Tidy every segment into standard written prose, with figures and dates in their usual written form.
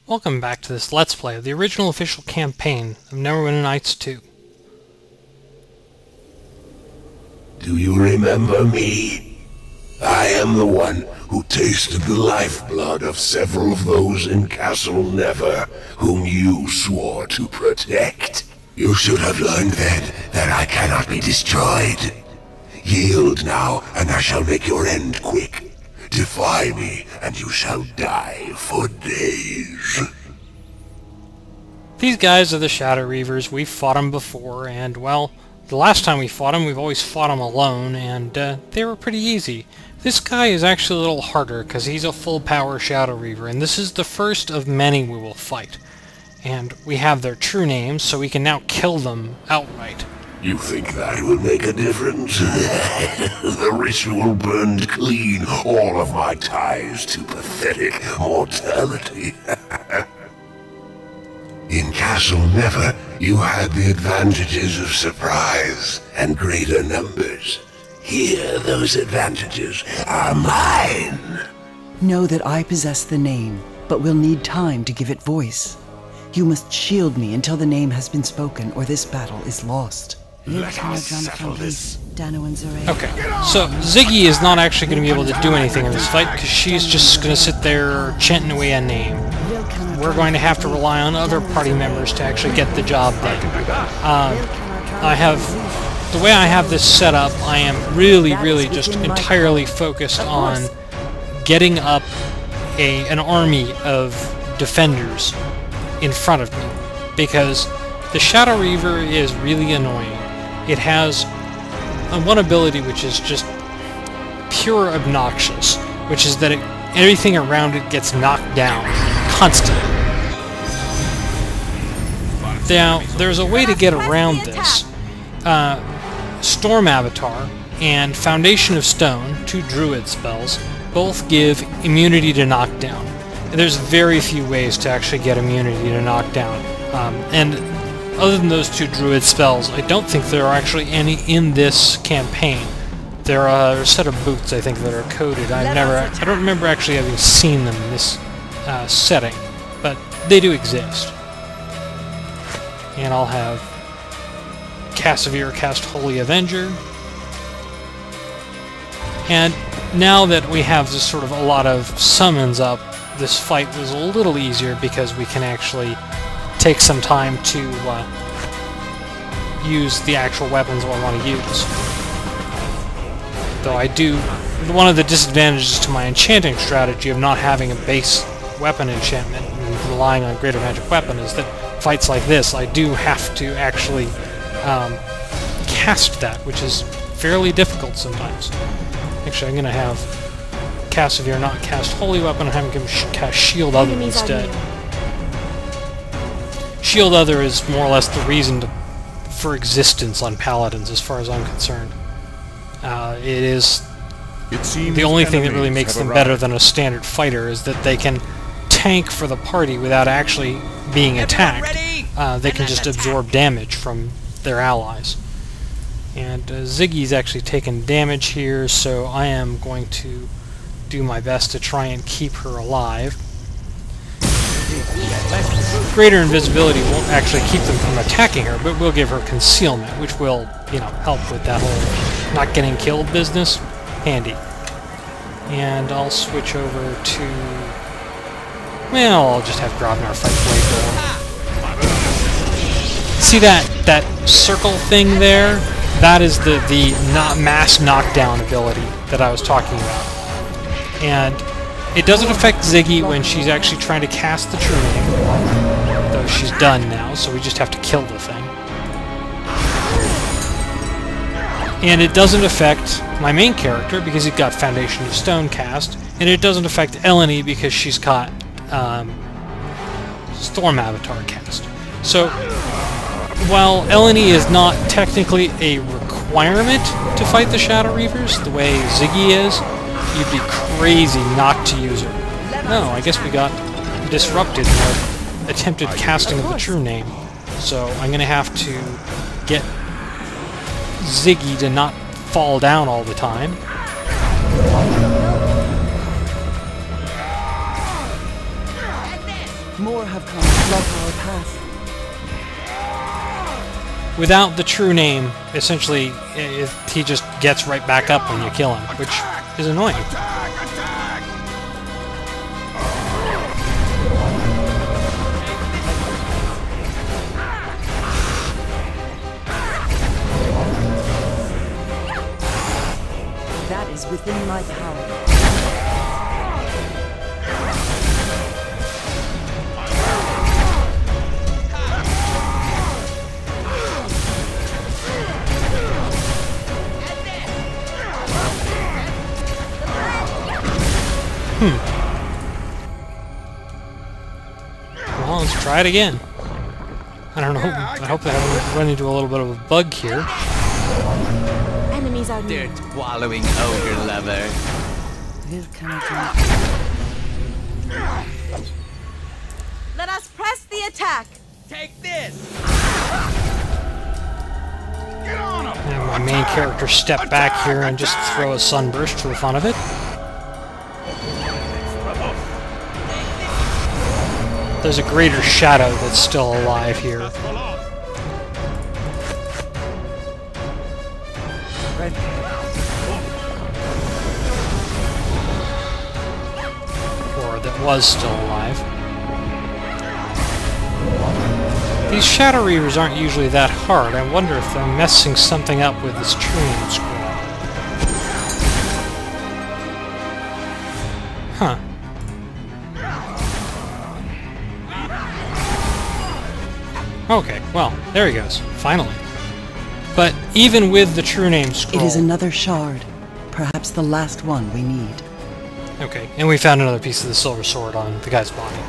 Welcome back to this Let's Play of the original official campaign of Neverwinter Nights 2. Do you remember me? I am the one who tasted the lifeblood of several of those in Castle Never, whom you swore to protect. You should have learned then that I cannot be destroyed. Yield now, and I shall make your end quick. Defy me, and you shall die for days. These guys are the Shadow Reavers. We've fought them before, and, well, the last time we fought them, we've always fought them alone, and they were pretty easy. This guy is actually a little harder, because he's a full-power Shadow Reaver, and this is the first of many we will fight. And we have their true names, so we can now kill them outright. You think that will make a difference? The ritual burned clean all of my ties to pathetic mortality. In Castle Never, you had the advantages of surprise and greater numbers. Here, those advantages are mine. Know that I possess the name, but will need time to give it voice. You must shield me until the name has been spoken, or this battle is lost. Let us settle this. Okay, so Ziggy is not actually going to be able to do anything in this fight, because she's just going to sit there chanting away a name. We're going to have to rely on other party members to actually get the job done. The way I have this set up, I am really just entirely focused on getting up an army of defenders in front of me, because the Shadow Reaver is really annoying. It has one ability which is just pure obnoxious, which is that everything around it gets knocked down constantly. Now, there's a way to get around this. Storm Avatar and Foundation of Stone, two druid spells, both give immunity to knockdown. There's very few ways to actually get immunity to knockdown. And other than those two druid spells, I don't think there are actually any in this campaign. There are a set of boots, I think, that are coded. I don't remember actually having seen them in this setting, but they do exist. And I'll have Cassavir cast Holy Avenger. And now that we have just sort of a lot of summons up, this fight was a little easier because we can actually take some time to use the actual weapons I want to use. Though I do... One of the disadvantages to my enchanting strategy of not having a base weapon enchantment and relying on greater magic weapon is that fights like this, I do have to actually cast that, which is fairly difficult sometimes. Actually, I'm going to have Cassavir not cast Holy Weapon and have him cast Shield Other instead. Shield Other is more or less the reason for existence on Paladins, as far as I'm concerned. It is the only thing that really makes them better than a standard fighter is that they can tank for the party without actually being attacked. They can just absorb damage from their allies. And Ziggy's actually taken damage here, so I am going to do my best to try and keep her alive. Greater invisibility won't actually keep them from attacking her, but will give her concealment, which will, help with that whole not getting killed business. Handy. And I'll switch over to... Well, I'll just have Grobnar fight Blade Golem. See that circle thing there? That is the mass knockdown ability that I was talking about. And it doesn't affect Ziggy when she's actually trying to cast the true name, though she's done now, so we just have to kill the thing. And it doesn't affect my main character because he's got Foundation of Stone cast, and it doesn't affect Eleni because she's got Storm Avatar cast. So, while Eleni is not technically a requirement to fight the Shadow Reavers, the way Ziggy is, you'd be crazy not to use her. No, I guess we got disrupted in our attempted casting of the true name. So I'm going to have to get Ziggy to not fall down all the time. More have come to block our path. Without the true name, essentially, he just gets right back up when you kill him, which is annoying. That is within my power. Well, let's try it again. I don't know. I hope I haven't run into a little bit of a bug here. Enemies are near. Dirt wallowing ogre lover. Let us press the attack. Take this! And my main character step back here and just throw a sunburst for the fun of it. There's a greater shadow that's still alive here. Or that was still alive. These Shadow Reavers aren't usually that hard. I wonder if they're messing something up with this tuning scroll. Huh. Okay, well, there he goes. Finally. But even with the true name scroll... It is another shard. Perhaps the last one we need. Okay, and we found another piece of the silver sword on the guy's body.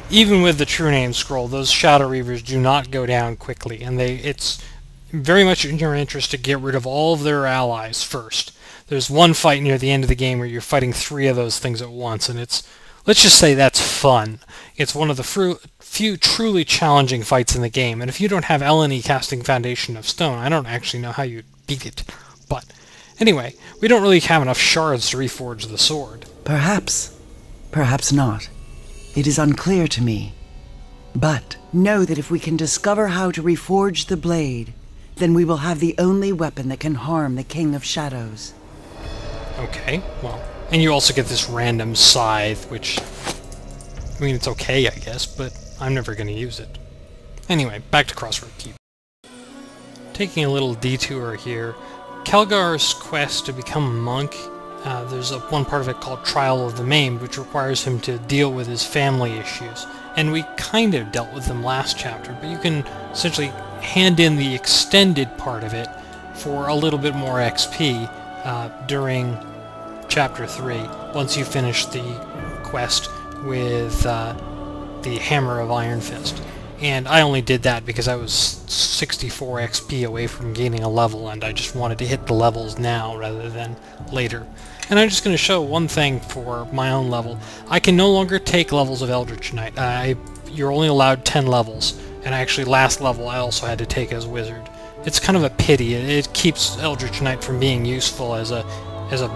Even with the true name scroll, those Shadow Reavers do not go down quickly, and it's very much in your interest to get rid of all of their allies first. There's one fight near the end of the game where you're fighting 3 of those things at once, and it's... let's just say that's fun. It's one of the few truly challenging fights in the game, and if you don't have Eleni casting Foundation of Stone, I don't actually know how you'd beat it. But anyway, we don't really have enough shards to reforge the sword. Perhaps. Perhaps not. It is unclear to me. But know that if we can discover how to reforge the blade, then we will have the only weapon that can harm the King of Shadows. Okay, well... and you also get this random scythe, which... I mean, it's okay, I guess, but I'm never going to use it. Anyway, back to Crossroad Keep. Taking a little detour here, Kelgar's quest to become a monk, there's one part of it called Trial of the Maimed, which requires him to deal with his family issues. And we kind of dealt with them last chapter, but you can essentially hand in the extended part of it for a little bit more XP during Chapter 3, once you finish the quest with the Hammer of Iron Fist. And I only did that because I was 64 XP away from gaining a level, and I just wanted to hit the levels now rather than later. And I'm just going to show one thing for my own level. I can no longer take levels of Eldritch Knight. You're only allowed 10 levels, and actually last level I also had to take as Wizard. It's kind of a pity. It keeps Eldritch Knight from being useful as a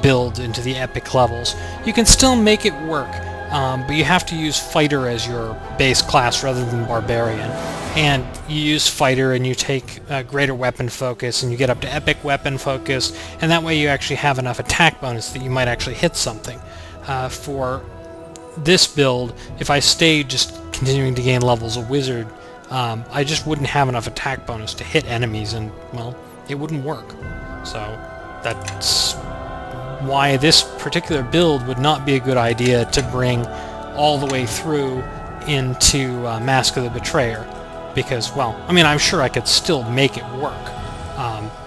build into the epic levels. You can still make it work, but you have to use Fighter as your base class rather than Barbarian. And you use Fighter and you take greater weapon focus and you get up to epic weapon focus, and that way you actually have enough attack bonus that you might actually hit something. For this build, if I stayed just continuing to gain levels of Wizard, I just wouldn't have enough attack bonus to hit enemies, and, well, it wouldn't work. So that's why this particular build would not be a good idea to bring all the way through into Mask of the Betrayer, because, well, I mean, I'm sure I could still make it work.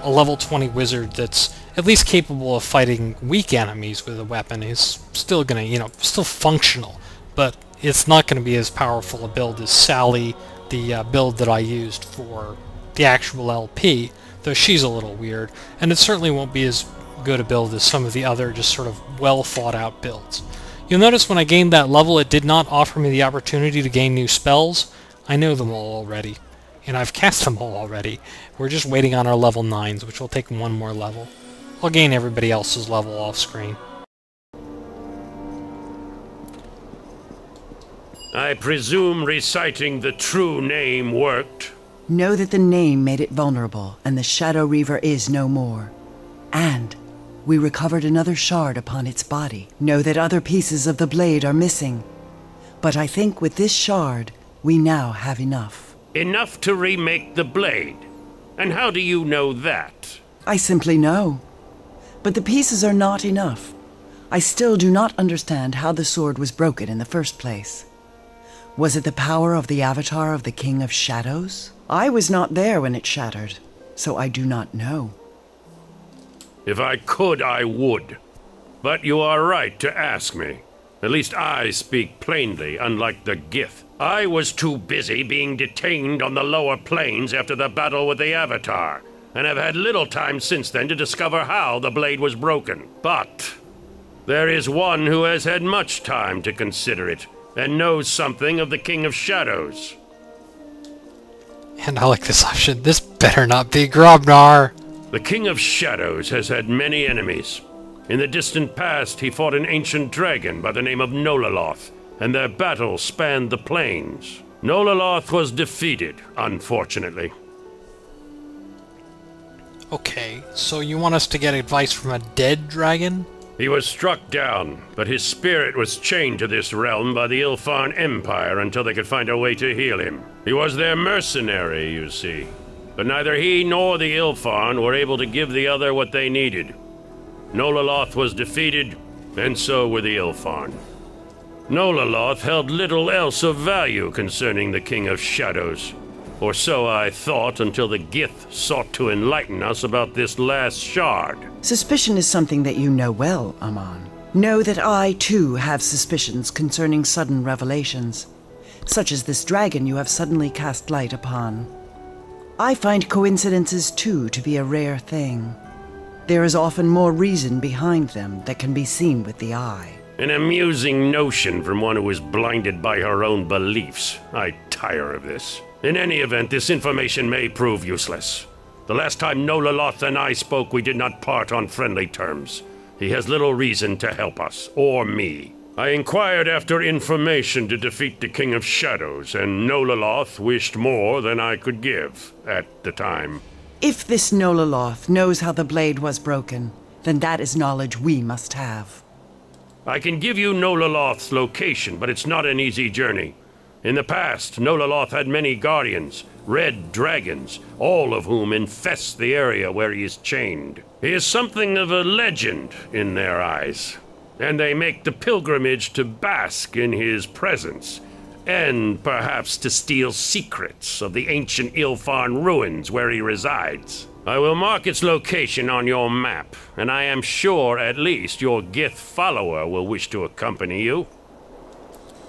A level 20 wizard that's at least capable of fighting weak enemies with a weapon is still gonna, still functional, but it's not gonna be as powerful a build as Sally, the build that I used for the actual LP, though she's a little weird, and it certainly won't be as good a build as some of the other just sort of well thought out builds. You'll notice when I gained that level it did not offer me the opportunity to gain new spells. I know them all already, and I've cast them all already. We're just waiting on our level 9s, which will take one more level. I'll gain everybody else's level off screen. I presume reciting the true name worked. Know that the name made it vulnerable, and the Shadow Reaver is no more. And we recovered another shard upon its body. Know that other pieces of the blade are missing. But I think with this shard, we now have enough. Enough to remake the blade? And how do you know that? I simply know. But the pieces are not enough. I still do not understand how the sword was broken in the first place. Was it the power of the avatar of the King of Shadows? I was not there when it shattered, so I do not know. If I could, I would. But you are right to ask me. At least I speak plainly, unlike the Gith. I was too busy being detained on the lower planes after the battle with the Avatar, and have had little time since then to discover how the blade was broken. But there is one who has had much time to consider it, and knows something of the King of Shadows. And I like this option. This better not be Grobnar. The King of Shadows has had many enemies. In the distant past, he fought an ancient dragon by the name of Nololoth, and their battle spanned the plains. Nololoth was defeated, unfortunately. Okay, so you want us to get advice from a dead dragon? He was struck down, but his spirit was chained to this realm by the Ilfarn Empire until they could find a way to heal him. He was their mercenary, you see. But neither he nor the Ilfarn were able to give the other what they needed. Nololoth was defeated, and so were the Ilfarn. Nololoth held little else of value concerning the King of Shadows. Or so I thought until the Gith sought to enlighten us about this last shard. Suspicion is something that you know well, Amon. Know that I, too, have suspicions concerning sudden revelations, such as this dragon you have suddenly cast light upon. I find coincidences, too, to be a rare thing. There is often more reason behind them that can be seen with the eye. An amusing notion from one who is blinded by her own beliefs. I tire of this. In any event, this information may prove useless. The last time Nololoth and I spoke, we did not part on friendly terms. He has little reason to help us, or me. I inquired after information to defeat the King of Shadows, and Nololoth wished more than I could give at the time. If this Nololoth knows how the blade was broken, then that is knowledge we must have. I can give you Nololoth's location, but it's not an easy journey. In the past, Nololoth had many guardians, red dragons, all of whom infest the area where he is chained. He is something of a legend in their eyes, and they make the pilgrimage to bask in his presence, and perhaps to steal secrets of the ancient Ilfarn ruins where he resides. I will mark its location on your map, and I am sure at least your Gith follower will wish to accompany you.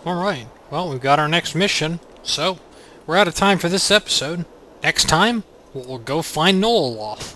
Alright, well, we've got our next mission, so we're out of time for this episode. Next time, we'll go find Nololoth.